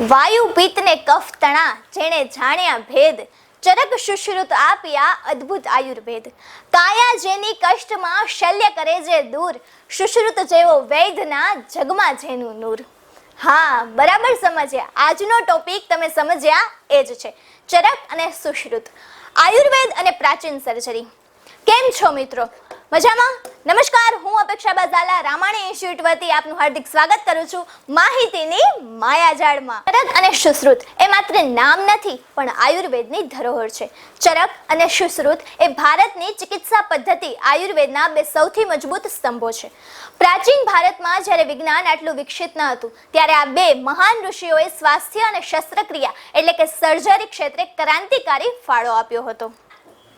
વાયુ પિત્ત ને કફ તણા જેણે જાણ્યા ભેદ, ચરક સુશ્રુત આપ્યા અદ્ભુત આયુર્વેદ. કાયા જેની કષ્ટમાં શલ્ય કરે જે દૂર, સુશ્રુત જેવો વૈદ્યના જગમાં જેનું નૂર. હા, બરાબર સમજ્યા. આજનો ટોપિક તમે સમજ્યા એ જ છે ચરક અને સુશ્રુત, આયુર્વેદ અને પ્રાચીન સર્જરી. કેમ છો મિત્રો? મજામાં? નમસ્કાર, હું અપેક્ષા બાઝાલા રામાણી ઇન્સ્ટિટ્યૂટ વતી આપનું હાર્દિક સ્વાગત કરું છું માહિતીની માયાજાળમાં. ચરક અને સુશ્રુત એ માત્ર નામ નથી પણ આયુર્વેદની ધરોહર છે. ચરક અને સુશ્રુત એ ભારતની ચિકિત્સા પદ્ધતિ આયુર્વેદના બે સૌથી મજબૂત સ્તંભો છે. પ્રાચીન ભારતમાં જ્યારે વિજ્ઞાન આટલું વિકસિત ન હતું ત્યારે આ બે મહાન ઋષિઓએ સ્વાસ્થ્ય અને શસ્ત્રક્રિયા એટલે કે સર્જરી ક્ષેત્રે ક્રાંતિકારી ફાળો આપ્યો હતો.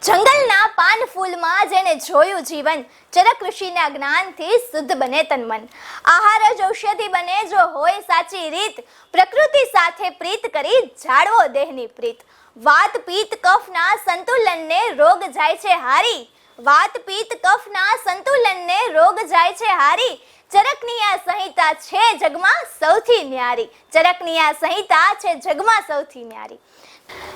જંગલના પાન ફૂલમાં જેને જોયું જીવન, ચરક ઋષિના જ્ઞાનથી શુદ્ધ બને તન મન. આહાર જ ઔષધિ બને જો હોય સાચી રીત, પ્રકૃતિ સાથે પ્રીત કરી જાળવો દેહની પ્રીત. વાત પિત્ત કફના સંતુલનને રોગ જાય છે હારી, વાત પિત્ત કફના સંતુલનને રોગ જાય છે હારી. ચરકની આ સંહિતા છે જગમાં સૌથી ન્યારી, ચરકની આ સંહિતા છે જગમાં સૌથી ન્યારી.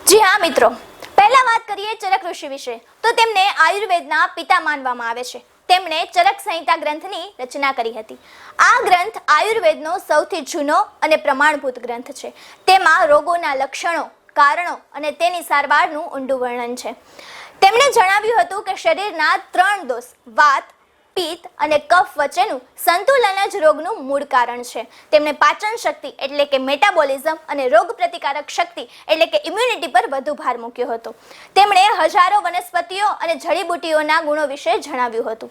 જી હા મિત્રો, પહેલા વાત કરીએ ચરક ઋષિ વિશે તો તેમને આયુર્વેદના પિતા માનવામાં આવે છે. તેમણે ચરક સંહિતા ગ્રંથની રચના કરી હતી. આ ગ્રંથ આયુર્વેદનો સૌથી જૂનો અને પ્રમાણભૂત ગ્રંથ છે. તેમાં રોગોના લક્ષણો, કારણો અને તેની સારવારનું ઊંડું વર્ણન છે. તેમણે જણાવ્યું હતું કે શરીરના 3 દોષ વાત, પિત્ત અને કફ વચ્ચેનું સંતુલન જ રોગનું મૂળ કારણ છે. તેમણે પાચન શક્તિ એટલે કે મેટાબોલિઝમ અને રોગ પ્રતિકારક શક્તિ એટલે કે ઇમ્યુનિટી પર વધુ ભાર મૂક્યો હતો. તેમણે હજારો વનસ્પતિઓ અને જડીબુટ્ટીઓના ગુણો વિશે જણાવ્યું હતું.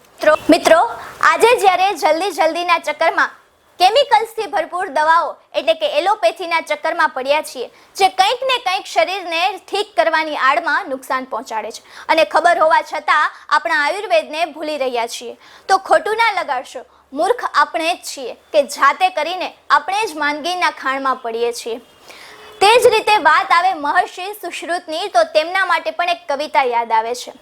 મિત્રો, આજે જ્યારે જલ્દીના ચક્કરમાં કેમિકલ્સથી ભરપૂર દવાઓ એટલે કે એલોપેથીના ચક્કરમાં પડ્યા છીએ, જે કંઈક ને કંઈક શરીરને ઠીક કરવાની આડમાં નુકસાન પહોંચાડે છે અને ખબર હોવા છતાં આપણા આયુર્વેદને ભૂલી રહ્યા છીએ, તો ખોટું ના લગાડશો. મૂર્ખ આપણે જ છીએ કે જાતે કરીને આપણે જ માંદગીના ખાણમાં પડીએ છીએ. તે જ રીતે વાત આવે મહર્ષિ સુશ્રુતની તો તેમના માટે પણ એક કવિતા યાદ આવે છે.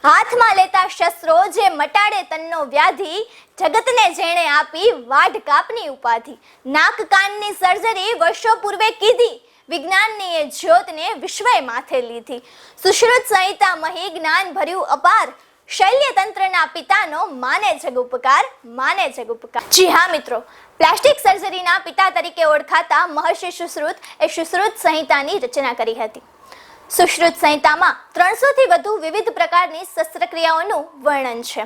હાથમાં લેતા શસ્ત્રો જે મટાડે તનનો વ્યાધિ, જગતને જેણે આપી વાઢ કાપની ઉપાધિ. નાક કાનની સર્જરી વર્ષો પૂર્વે કીધી, વિજ્ઞાનની એ જ્યોતને વિશ્વએ માથે લીધી. સુશ્રુત સંહિતા મહી જ્ઞાન ભર્યું અપાર, શલ્યતંત્રના પિતાનો માને જગ ઉપકાર, માને જગ ઉપકાર. જી હા મિત્રો, પ્લાસ્ટિક સર્જરીના પિતા તરીકે ઓળખાતા મહર્ષિ સુશ્રુત એ સુશ્રુત સંહિતાની રચના કરી હતી. સુશ્રુત સંહિતામાં 300 થી વધુ વિવિધ પ્રકારની શસ્ત્રક્રિયાઓનું વર્ણન છે.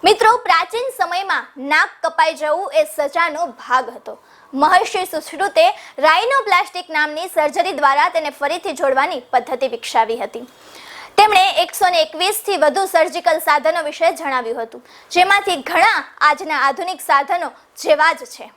મિત્રો, પ્રાચીન સમયમાં નાક કપાઈ જવું એ સજાનો ભાગ હતો. મહર્ષિ સુશ્રુતે રાઇનોપ્લાસ્ટિક નામની સર્જરી દ્વારા તેને ફરીથી જોડવાની પદ્ધતિ વિકસાવી હતી. તેમણે 121 થી વધુ સર્જિકલ સાધનો વિશે જણાવ્યું હતું, જેમાંથી ઘણા આજના આધુનિક સાધનો જેવા જ છે.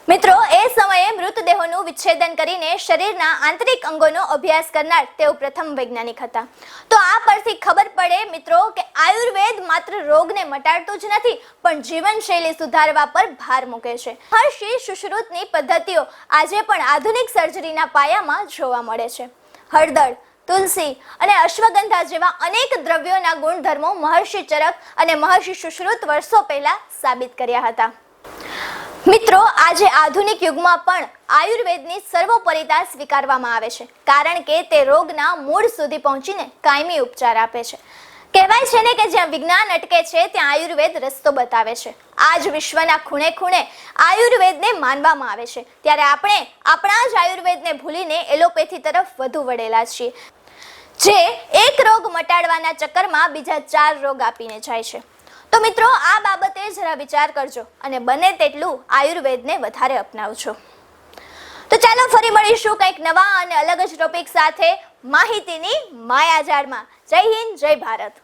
મિત્રો, એ સમયે મૃતદેહોનું વિચ્છેદન કરીને શરીરના આંતરિક અંગોનો અભ્યાસ કરનાર તેઓ પ્રથમ વૈજ્ઞાનિક હતા. તો આ પરથી ખબર પડે મિત્રો કે આયુર્વેદ માત્ર રોગને મટાડતું જ નથી પણ જીવનશૈલી સુધારવા પર ભાર મૂકે છે. મહર્ષિ સુશ્રુતની પદ્ધતિઓ આજે પણ આધુનિક સર્જરીના પાયામાં જોવા મળે છે. હળદર, તુલસી અને અશ્વગંધા જેવા અનેક દ્રવ્યોના ગુણધર્મો મહર્ષિ ચરક અને મહર્ષિ સુશ્રુત વર્ષો પહેલા સાબિત કર્યા હતા. મિત્રો, આજે આધુનિક યુગમાં પણ આયુર્વેદની સર્વોપરિતા સ્વીકારવામાં આવે છે, કારણ કે તે રોગના મૂળ સુધી પહોંચીને કાયમી ઉપચાર આપે છે. કહેવાય છે ને કે જ્યાં વિજ્ઞાન અટકે છે ત્યાં આયુર્વેદ રસ્તો બતાવે છે. આજ વિશ્વના ખૂણે ખૂણે આયુર્વેદને માનવામાં આવે છે, ત્યારે આપણે આપણા જ આયુર્વેદને ભૂલીને એલોપેથી તરફ વધુ વળેલા છીએ, જે એક રોગ મટાડવાના ચક્કરમાં બીજા 4 રોગ આપીને જાય છે. તો મિત્રો, આ બાબતે જરા વિચાર કરજો અને બને તેટલું આયુર્વેદને વધારે અપનાવજો. તો ચાલો ફરી મળીશું કંઈક નવા અને અલગ જ ટોપિક સાથે માહિતીની માયાજાળમાં. જય હિન્દ, જય ભારત.